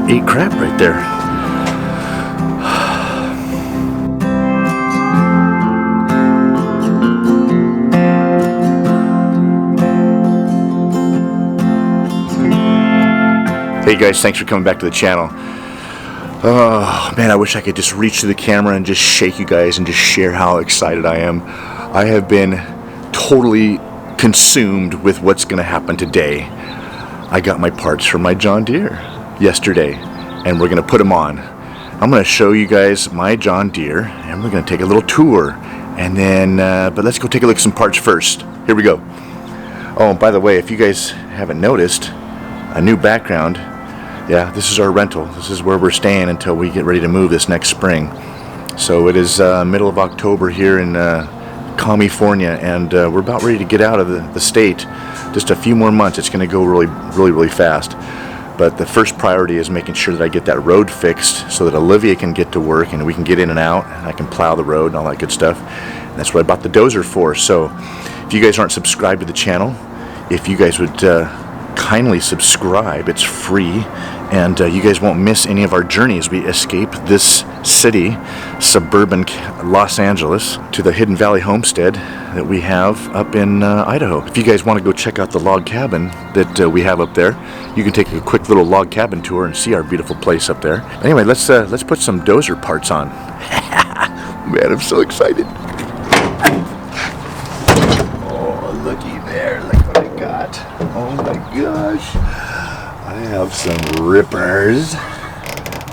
ate crap right there. Hey guys, thanks for coming back to the channel. Oh man, I wish I could just reach to the camera and just shake you guys and just share how excited I am. I have been totally consumed with what's going to happen today. I got my parts from my John Deere yesterday and we're going to put them on. I'm going to show you guys my John Deere and we're going to take a little tour and then, but let's go take a look at some parts first. Here we go. Oh, and by the way, if you guys haven't noticed, a new background. Yeah, this is our rental. This is where we're staying until we get ready to move this next spring. So it is middle of October here in California, and we're about ready to get out of the state. Just a few more months. It's going to go really fast. But the first priority is making sure that I get that road fixed so that Olivia can get to work and we can get in and out and I can plow the road and all that good stuff. And that's what I bought the dozer for. So if you guys aren't subscribed to the channel, if you guys would kindly subscribe, it's free, and you guys won't miss any of our journeys. We escape this city, suburban Los Angeles, to the Hidden Valley homestead that we have up in Idaho. If you guys want to go check out the log cabin that we have up there, you can take a quick little log cabin tour and see our beautiful place up there. Anyway, let's put some dozer parts on. Man, I'm so excited. Oh, looky there, look what I got. Oh my gosh. I have some rippers.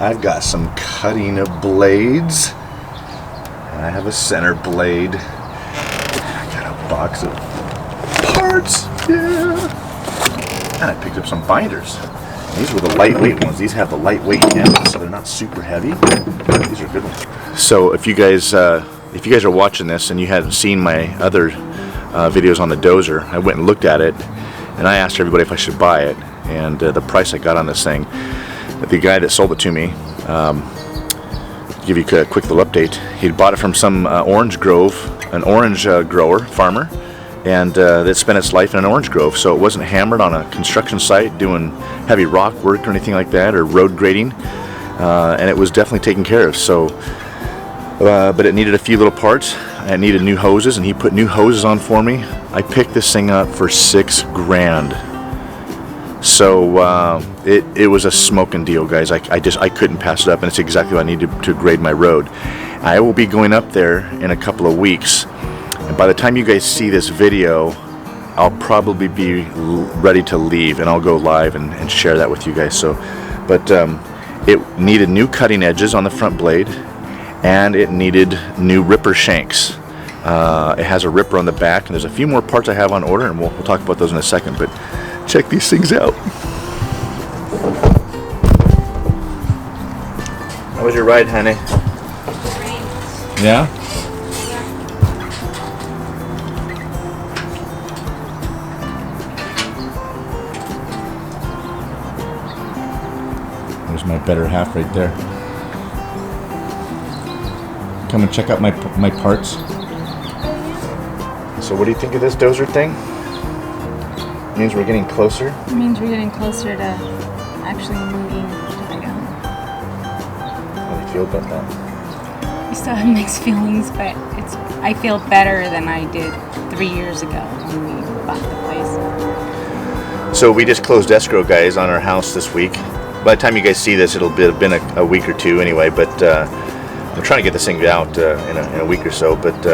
I've got some cutting of blades. And I have a center blade. I got a box of parts. Yeah. And I picked up some binders. These were the lightweight ones. These have the lightweight ends, so they're not super heavy. These are good ones. So if you guys are watching this and you hadn't seen my other videos on the dozer, I went and looked at it and I asked everybody if I should buy it, and the price I got on this thing, the guy that sold it to me, give you a quick little update, he'd bought it from some orange grove, an orange grower, farmer, and that spent its life in an orange grove, so it wasn't hammered on a construction site doing heavy rock work or anything like that, or road grading, and it was definitely taken care of. So but it needed a few little parts. I needed new hoses, and he put new hoses on for me. I picked this thing up for $6 grand. So it was a smoking deal, guys. I couldn't pass it up, and it's exactly what I needed to grade my road. I will be going up there in a couple of weeks, and by the time you guys see this video, I'll probably be ready to leave, and I'll go live and share that with you guys. So, but it needed new cutting edges on the front blade, and it needed new ripper shanks. It has a ripper on the back, and there's a few more parts I have on order, and we'll talk about those in a second, but check these things out. How was your ride, honey? Great. Yeah? There's my better half right there. Come and check out my parts. So what do you think of this dozer thing? It means we're getting closer? It means we're getting closer to actually moving to the home. How do you feel about that? I still have mixed feelings, but I feel better than I did 3 years ago when we bought the place. So we just closed escrow, guys, on our house this week. By the time you guys see this, it'll have been a week or two anyway, but I'm trying to get this thing out in a week or so, but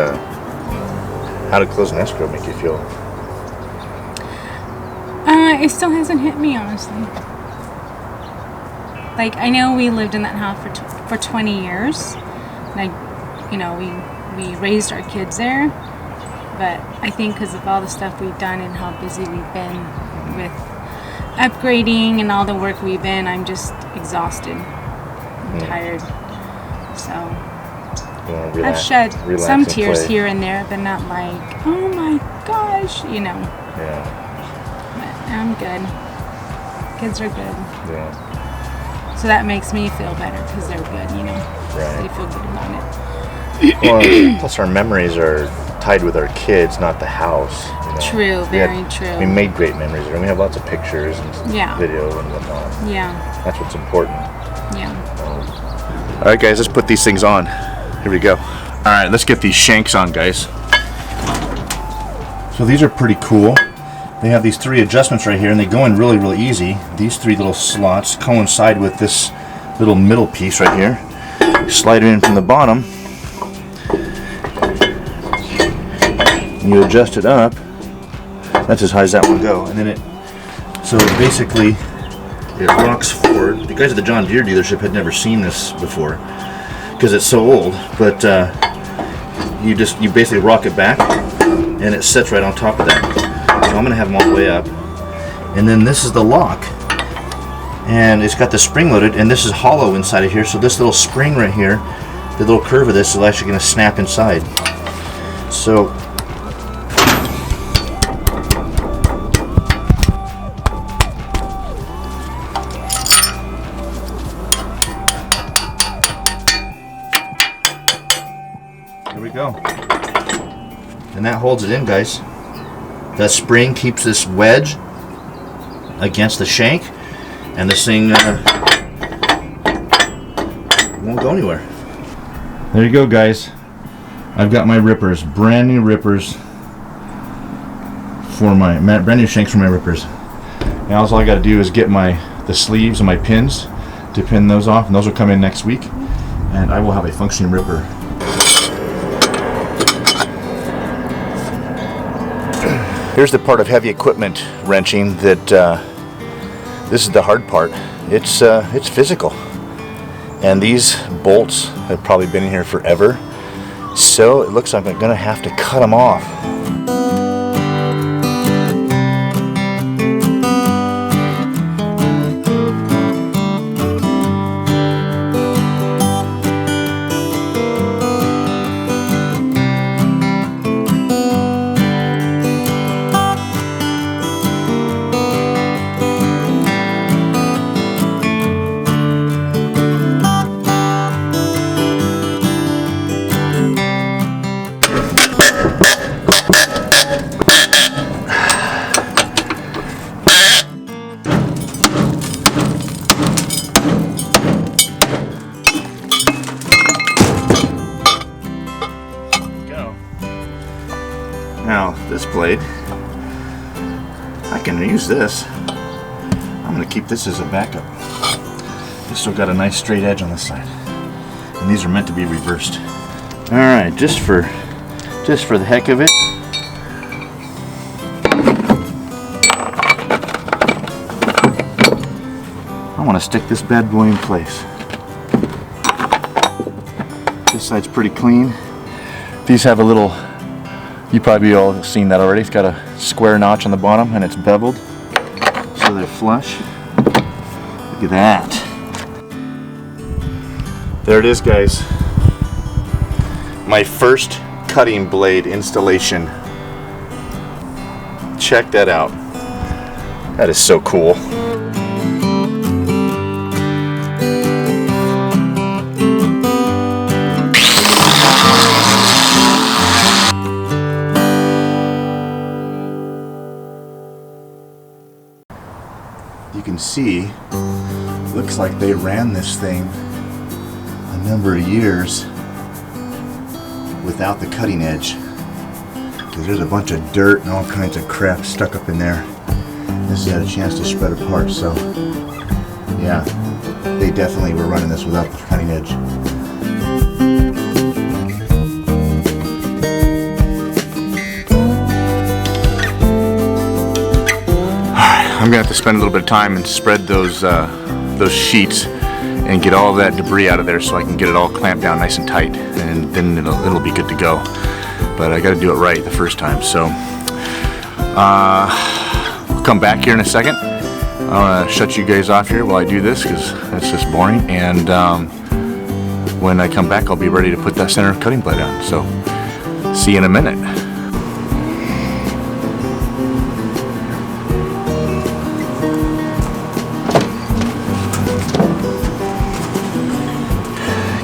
how did closing escrow make you feel? It still hasn't hit me, honestly. Like, I know we lived in that house for 20 years, and we raised our kids there, but I think because of all the stuff we've done and how busy we've been with upgrading and all the work we've been, I'm just exhausted. I'm tired. So I've shed some tears here and there, but not like, oh my gosh, Yeah. But I'm good. Kids are good. Yeah. So that makes me feel better because they're good, Right. They feel good about it. Well, plus our memories are tied with our kids, not the house. True, very true. We made great memories there, and we have lots of pictures and video and whatnot. Yeah. That's what's important. Yeah. All right, guys, let's put these things on. Here we go. All right, let's get these shanks on, guys. So these are pretty cool. They have these 3 adjustments right here, and they go in really, really easy. These 3 little slots coincide with this little middle piece right here. You slide it in from the bottom. You adjust it up. That's as high as that one go, and then it rocks forward. The guys at the John Deere dealership had never seen this before because it's so old, but you basically rock it back and it sits right on top of that. So I'm gonna have them all the way up, and then this is the lock, and it's got the spring loaded, and this is hollow inside of here, so this little spring right here, the little curve of this is actually gonna snap inside. So there we go. And that holds it in, guys. That spring keeps this wedge against the shank, and this thing won't go anywhere. There you go, guys. I've got my rippers, brand new rippers for my brand new shanks for my rippers. Now all I got to do is get the sleeves and my pins to pin those off, and those will come in next week, and I will have a functioning ripper. Here's the part of heavy equipment wrenching that this is the hard part. It's physical, and these bolts have probably been in here forever, so it looks like I'm gonna have to cut them off. Now this blade, I can use this. I'm going to keep this as a backup. It's still got a nice straight edge on this side, and these are meant to be reversed. All right, just for the heck of it, I want to stick this bad boy in place. This side's pretty clean. These have a little, you probably all seen that already. It's got a square notch on the bottom and it's beveled, so they're flush. Look at that. There it is, guys. My first cutting blade installation. Check that out. That is so cool. You can see, looks like they ran this thing a number of years without the cutting edge, because there's a bunch of dirt and all kinds of crap stuck up in there. This had a chance to spread apart, so yeah, they definitely were running this without the cutting edge. I'm gonna have to spend a little bit of time and spread those sheets and get all of that debris out of there so I can get it all clamped down nice and tight, and then it'll be good to go. But I got to do it right the first time. So I'll come back here in a second. I'm gonna shut you guys off here while I do this because that's just boring. And when I come back, I'll be ready to put that center cutting blade on. So see you in a minute.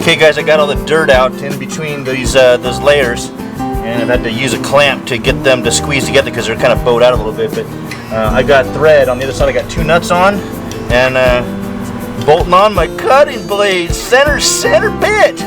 Okay guys, I got all the dirt out in between those layers, and I've had to use a clamp to get them to squeeze together because they're kind of bowed out a little bit. But I got thread on the other side. I got 2 nuts on, and bolting on my cutting blade, center bit.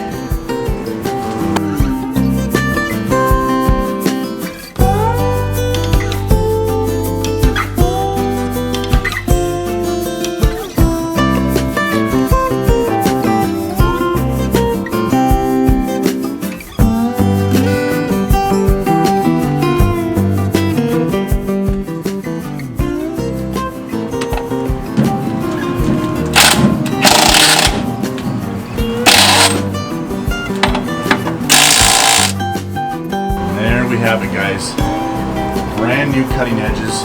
There we have it, guys. Brand new cutting edges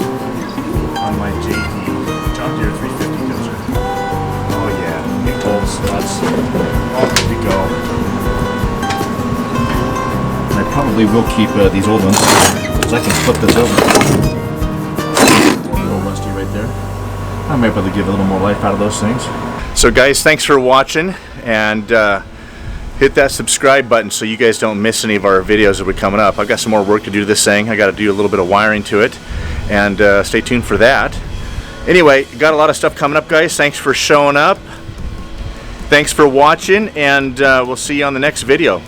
on my JD John Deere 350 dozer. Oh yeah, new bolts, nuts, all good to go. I probably will keep these old ones because I can flip this over. A little rusty right there. I might be able to give a little more life out of those things. So guys, thanks for watching, and hit that subscribe button so you guys don't miss any of our videos that will be coming up. I've got some more work to do to this thing. I got to do a little bit of wiring to it, and stay tuned for that. Anyway, got a lot of stuff coming up, guys. Thanks for showing up. Thanks for watching, and we'll see you on the next video.